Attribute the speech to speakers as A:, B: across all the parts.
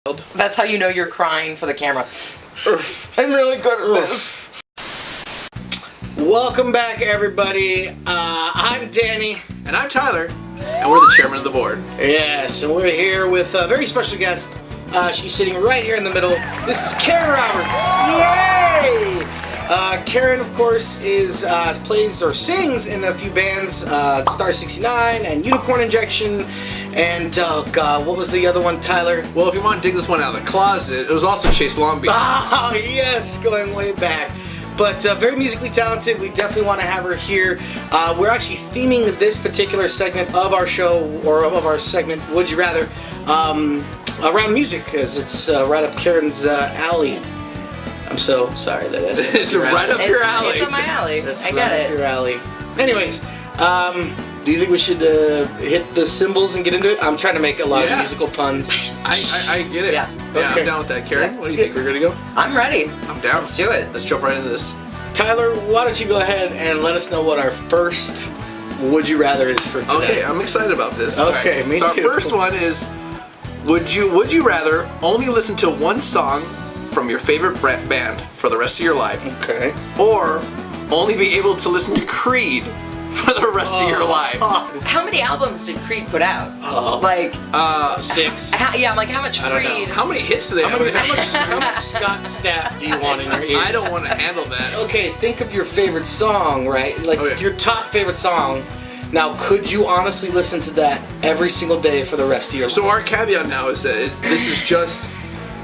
A: That's how you know you're crying for the camera. I'm really good at this.
B: Welcome back, everybody. I'm Danny.
C: And I'm Tyler. And we're the chairman of the board.
B: Yes, and we're here with a very special guest. She's sitting right here in the middle. This is Karen Roberts. Yay! Karen, of course, plays or sings in a few bands, Star 69 and Unicorn Injection. And, oh God, what was the other one, Tyler?
C: Well, if you want to dig this one out of the closet, it was also Chase Long Beach.
B: Oh, yes, going way back. But very musically talented. We definitely want to have her here. We're actually theming this particular segment of our show, or of our segment, Would You Rather, around music, because it's right up Karen's alley. I'm so sorry that
C: it's right up your alley.
A: It's up my alley.
B: That's
A: I get
B: right
A: it.
B: up your alley. Anyways, do you think we should hit the cymbals and get into it? I'm trying to make a lot of musical puns.
C: I get it.
A: Yeah.
C: Yeah,
B: Okay.
C: I'm down with that. Karen, what do you think? We're going to go?
A: I'm ready.
C: I'm down.
A: Let's do it.
C: Let's jump right into this.
B: Tyler, why don't you go ahead and let us know what our first Would You Rather is for today.
C: Okay, I'm excited about this.
B: Okay, me
C: so
B: too.
C: Our first one is, would you rather only listen to one song from your favorite band for the rest of your life,
B: Okay.
C: or only be able to listen to Creed for the rest of your life?
A: How many albums did Creed put out?
B: Like, 6.
A: Yeah, I'm like, how much
B: I don't know.
A: Creed?
C: How many hits do they have?
B: How much Scott Stapp do you want in your ears?
C: I don't want to handle that.
B: Okay, think of your favorite song, right? Like,
C: Okay.
B: your top favorite song. Now, could you honestly listen to that every single day for the rest of your life?
C: So our caveat now is that this is just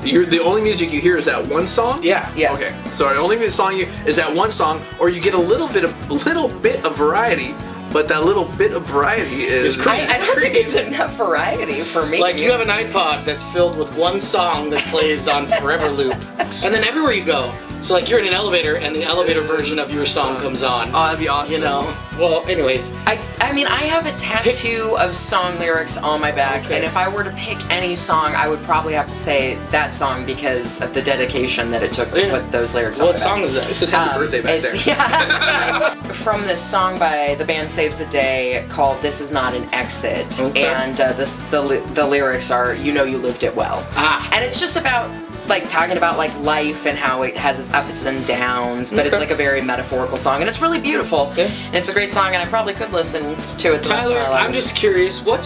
C: the only music you hear is that one song.
B: Yeah.
A: Yeah.
C: Okay. So the only song is that one song, or you get a little bit of variety, but that little bit of variety is
B: Creed.
A: I don't think it's enough variety for me.
B: Like, you have an iPod that's filled with one song that plays on forever loop, and then everywhere you go. So, like, you're in an elevator, and the elevator version of your song comes on.
C: Oh, that'd be awesome.
B: You know? Well, anyways.
A: I mean, I have a tattoo of song lyrics on my back,
B: Okay.
A: and if I were to pick any song, I would probably have to say that song because of the dedication that it took to put those lyrics on my
B: What
A: back.
B: song is that?
C: This is Happy Birthday back there.
A: Yeah. From this song by the band Saves the Day called "This Is Not an Exit,"
B: Okay.
A: and the lyrics are "You know you lived it well," and it's just about like talking about like life and how it has its ups and downs, but it's like a very metaphorical song, and it's really beautiful.
B: Yeah.
A: And it's a great song, and I probably could listen to it. The rest
B: Tyler,
A: of my life.
B: I'm just curious, what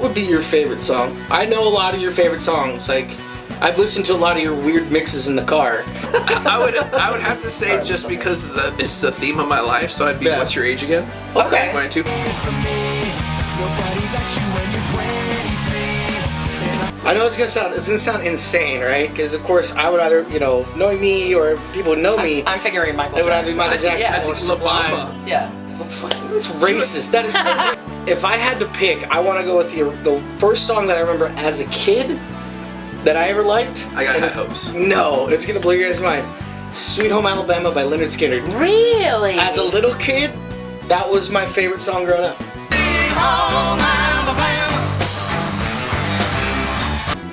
B: would be your favorite song? I know a lot of your favorite songs. Like, I've listened to a lot of your weird mixes in the car.
C: I would have to say just because it's the theme of my life, so I'd be What's Your Age Again?
A: Okay.
C: 22.
B: I know it's gonna sound insane, right? Because of course I would either, knowing me or people who know me,
A: I'm figuring Michael
B: they would
A: Jackson.
B: either be Michael Jackson
A: Yeah.
B: or Sublime.
A: Yeah.
B: That's racist. That is. So if I had to pick, I want to go with the first song that I remember as a kid that I ever liked.
C: I got
B: and
C: high
B: it's-
C: hopes.
B: No, it's gonna blow your guys' mind. "Sweet Home Alabama" by Leonard Skinner.
A: Really?
B: As a little kid, that was my favorite song growing up.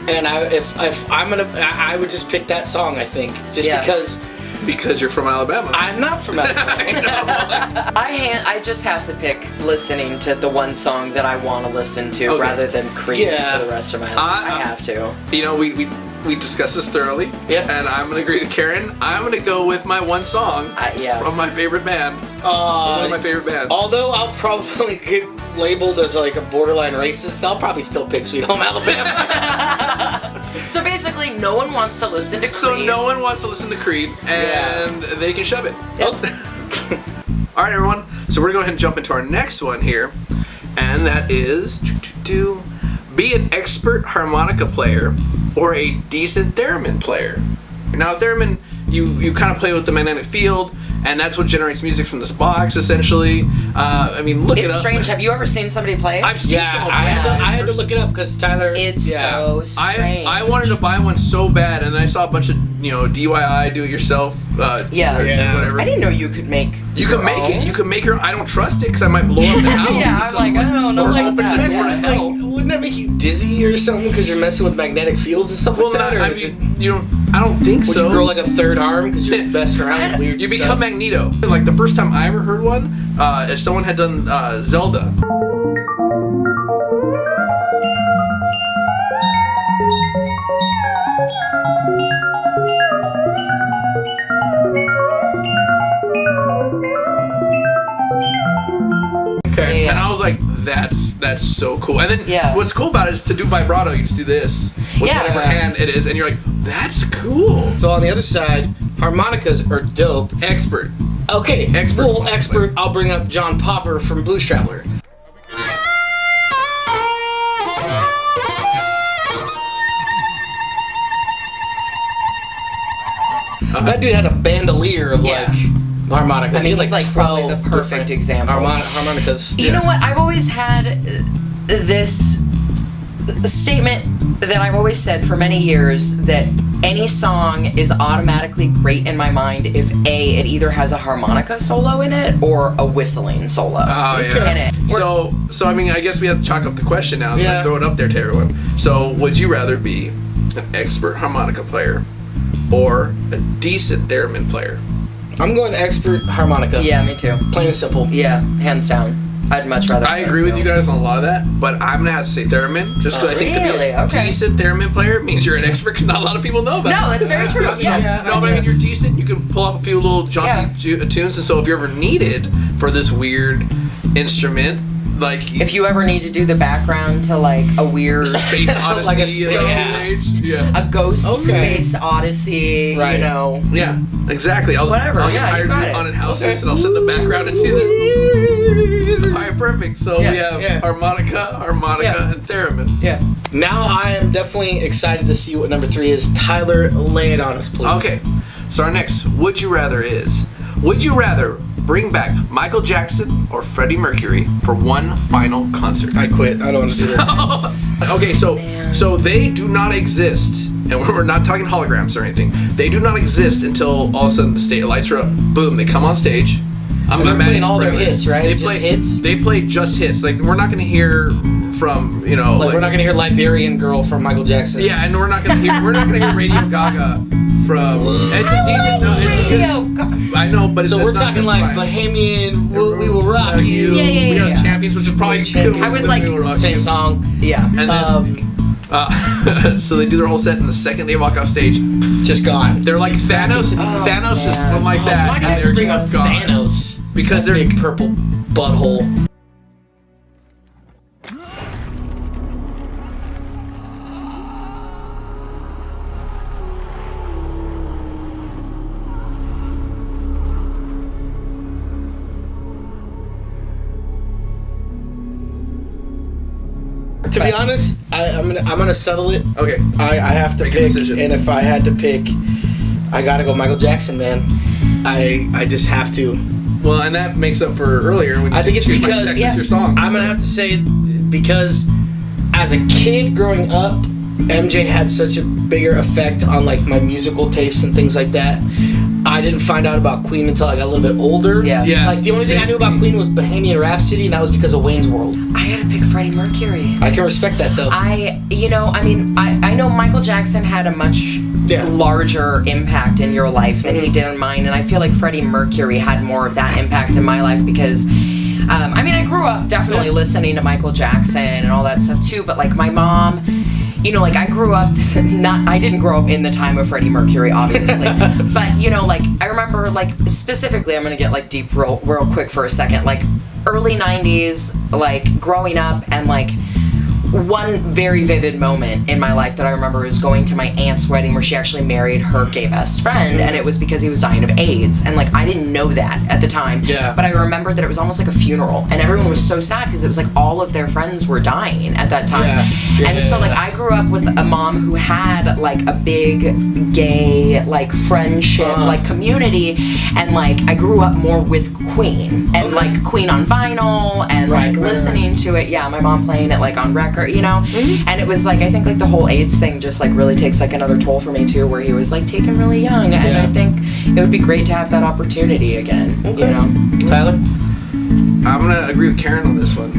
B: And I would just pick that song. I think just
C: Because you're from Alabama.
B: I'm not from Alabama.
A: I just have to pick listening to the one song that I want to listen to rather than Creed
B: Yeah.
A: for the rest of my life. I have to.
C: We discussed this thoroughly.
B: Yeah.
C: And I'm gonna agree with Karen. I'm gonna go with my one song from my favorite band. One of my favorite bands.
B: Although I'll probably get labeled as like a borderline racist, I'll probably still pick "Sweet Home Alabama."
A: So basically, no one wants to listen to Creed.
C: So no one wants to listen to Creed, and they can shove it.
A: Yep.
C: All right, everyone. So we're going to go ahead and jump into our next one here, and that is be an expert harmonica player or a decent theremin player. Now, theremin, you kind of play with the magnetic field, and that's what generates music from this box, essentially. I mean, look it up.
A: It's strange. Have you ever seen somebody play it?
C: I've seen someone play
B: I had to look it up because Tyler.
A: It's so strange.
C: I wanted to buy one so bad, and then I saw a bunch of DIY, do it yourself. Whatever.
A: I didn't know you could make.
C: You can make it. You can make your. I don't trust it because I might blow up the house.
A: Yeah, I'm like, I don't know
C: Or
A: about
C: open
A: that.
C: the door to
A: Yeah.
C: hell.
B: Wouldn't that make you dizzy or something because you're messing with magnetic fields and stuff like that? Or is it,
C: I don't think
B: would
C: so.
B: you grow like a third arm because you're best around with weird
C: You
B: stuff?
C: become Magneto. Like the first time I ever heard one, if someone had done Zelda. That's so cool. And then
A: Yeah.
C: what's cool about it is to do vibrato, you just do this with
A: Yeah.
C: whatever hand it is, and you're like, that's cool.
B: So on the other side, harmonicas are dope.
C: Expert.
B: Okay,
C: Expert.
B: Well, expert. I'll bring up John Popper from Blues Traveler. That dude had a bandolier of
A: Yeah.
B: harmonicas.
A: I mean,
B: He had,
A: he's like probably the
B: 12
A: perfect
B: different
A: example.
B: Harmonicas.
A: You know what? I've always had this statement that I've always said for many years, that any song is automatically great in my mind if A, it either has a harmonica solo in it or a whistling solo
C: Oh,
A: in
C: yeah.
A: it.
C: So I mean, I guess we have to chalk up the question now and
B: Yeah.
C: throw it up there to everyone. So, would you rather be an expert harmonica player or a decent theremin player?
B: I'm going expert harmonica.
A: Yeah, me too.
B: Plain and simple.
A: Yeah, hands down. I'd much rather.
C: I
A: have
C: agree
A: that
C: with you
A: skill.
C: guys on a lot of that, but I'm gonna have to say theremin just because I think to be
A: Really?
C: a
A: Okay.
C: decent theremin player means you're an expert because not a lot of people know about it.
A: No, that's very true. Yeah.
C: No, but I mean, you're decent. You can pull off a few little jaunty tunes, and so if you're ever needed for this weird instrument, like
A: If you ever need to do the background to like a weird,
C: Space Odyssey,
B: Like a
C: you know,
B: space-
C: yeah,
A: a ghost
B: Okay.
A: space odyssey,
B: Right.
A: you know.
C: yeah, exactly. I'll
A: Whatever,
C: I'll get
A: yeah, you
C: hired
A: got it.
C: on houses, and I'll sit in the background and do the. All right, perfect. So we have
B: Yeah.
C: harmonica,
A: Yeah.
C: and theremin.
A: Yeah.
B: Now I am definitely excited to see what number 3 is. Tyler, lay it on us, please.
C: Okay, so our next would you rather is: would you rather bring back Michael Jackson or Freddie Mercury for one final concert?
B: I quit. I don't want to do this.
C: Okay, so
A: Man.
C: so they do not exist, and we're not talking holograms or anything. They do not exist until all of a sudden the stage lights are up. Boom, they come on stage. I'm
B: And they're
C: imagining
B: playing all their
C: forever.
B: hits, right?
C: They
B: Just
C: play
B: hits?
C: They play just hits. Like we're not gonna hear from
B: Like, we're not gonna hear Liberian Girl from Michael Jackson.
C: Yeah, and we're not gonna hear Radio Gaga from. It's a decent. No, it's a good. I know, but
B: So
C: it's
B: we're
C: not
B: talking
C: good
B: like
C: vibe.
B: Bohemian, we will rock you.
A: Yeah, yeah,
C: We got
A: yeah.
C: Champions, which is probably
B: Champions.
A: I was like,
C: We Will Rock
B: Same
C: You.
B: song.
A: Yeah.
C: And then, so they do their whole set, and the second they walk off stage,
B: Just gone.
C: they're like Thanos.
B: Oh,
C: Thanos just
A: man.
C: went like
B: Oh,
C: that,
B: why do you
C: and
B: have
C: they're
B: to bring up
C: just gone.
B: Thanos?
C: Because
B: That
C: they're
B: big purple butthole. To be honest, I'm gonna settle it.
C: okay.
B: I have to
C: Make a
B: pick,
C: decision.
B: and if I had to pick, I gotta go Michael Jackson, man. I just have to.
C: Well, and that makes up for earlier when you
B: I think it's
C: choose Michael
B: because-
C: Jackson's your song.
B: I'm gonna have to say because as a kid growing up, MJ had such a bigger effect on like my musical tastes and things like that. I didn't find out about Queen until I got a little bit older.
A: Yeah.
C: Yeah.
B: Like the only thing I knew about Queen was Bohemian Rhapsody, and that was because of Wayne's World.
A: I gotta pick Freddie Mercury.
B: I can respect that though.
A: I know Michael Jackson had a much
B: Yeah.
A: larger impact in your life than he did in mine, and I feel like Freddie Mercury had more of that impact in my life because, I grew up definitely listening to Michael Jackson and all that stuff too, but like my mom, like I grew up, I didn't grow up in the time of Freddie Mercury, obviously, but like I remember like specifically, I'm gonna get like deep real quick for a second, like early 90s, like growing up, and like one very vivid moment in my life that I remember is going to my aunt's wedding where she actually married her gay best friend, and it was because he was dying of AIDS, and like I didn't know that at the time,
B: Yeah.
A: but I remember that it was almost like a funeral, and everyone was so sad because it was like all of their friends were dying at that time.
B: Yeah.
A: And so like
B: Yeah.
A: I grew up with a mom who had like a big gay like friendship like community, and like I grew up more with Queen and like Queen on vinyl and
B: Right,
A: like
B: right,
A: listening to it. Yeah, my mom playing it like on record, and it was like I think like the whole AIDS thing just like really takes like another toll for me too, where he was like taken really young, and
B: Yeah.
A: I think it would be great to have that opportunity again.
B: Okay.
A: You know.
B: Tyler?
C: I'm gonna agree with Karen on this one.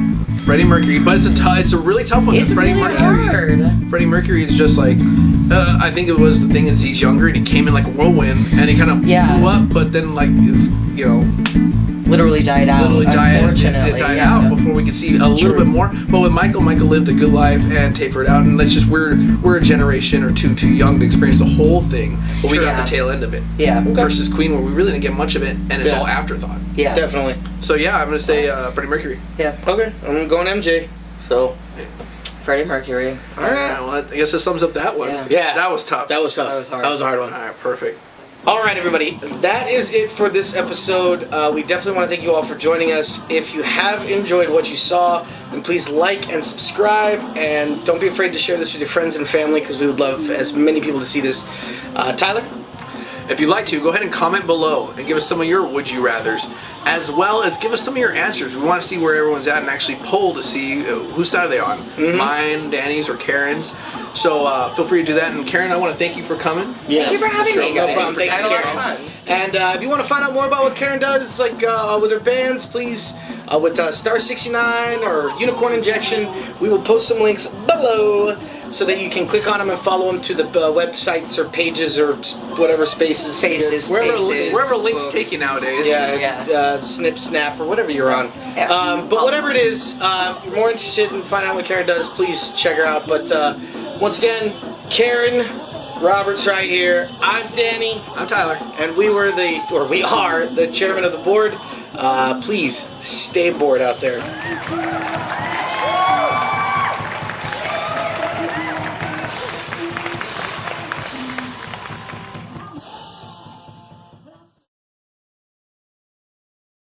C: Freddie Mercury, but it's a really tough one.
A: It's
C: because Freddie
A: really
C: Mercury.
A: hard.
C: Freddie Mercury is just like, I think it was the thing is he's younger and he came in like a whirlwind and he kind of
A: Yeah.
C: blew up, but then like is
A: Literally died out. Unfortunately,
C: it died
A: yeah.
C: out before we could see a little bit more. But with Michael lived a good life and tapered out, and that's just we're a generation or two too young to experience the whole thing, but we got
A: Yeah.
C: the tail end of it.
A: Yeah.
C: Versus Queen, where we really didn't get much of it, and it's
B: Yeah.
C: all afterthought.
A: Yeah.
B: Definitely.
C: So yeah, I'm gonna say Freddie Mercury.
A: Yeah.
B: Okay, I'm going MJ. So,
A: Freddie Mercury.
B: all right.
C: Yeah, well, I guess that sums up that one.
A: Yeah.
C: That was tough.
B: That was tough.
A: That was hard.
B: That was a hard one.
C: All right, perfect.
B: All right, everybody. That is it for this episode. We definitely want to thank you all for joining us. If you have enjoyed what you saw, then please like and subscribe. And don't be afraid to share this with your friends and family because we would love as many people to see this. Tyler?
C: If you'd like to, go ahead and comment below and give us some of your would you rathers, as well as give us some of your answers. We want to see where everyone's at and actually poll to see whose side are they on. Mine, Danny's, or Karen's. So feel free to do that. And Karen, I want to thank you for coming.
B: Yes.
A: Thank you for having me,
B: No
A: guys.
B: problem. Thank
A: I had
B: you,
A: a lot of
B: Karen.
A: fun.
B: And if you want to find out more about what Karen does, like with her bands, please, with Star 69 or Unicorn Injection, we will post some links below so that you can click on them and follow them to the websites or pages or whatever spaces.
A: Spaces.
C: Wherever links
A: books.
C: take you nowadays.
B: Yeah. Snip, Snap, or whatever you're on.
A: Yeah.
B: But whatever it is, if you're more interested in finding out what Karen does, please check her out. But once again, Karen Roberts right here. I'm Danny.
C: I'm Tyler.
B: And we are the chairman of the board. Please stay bored out there.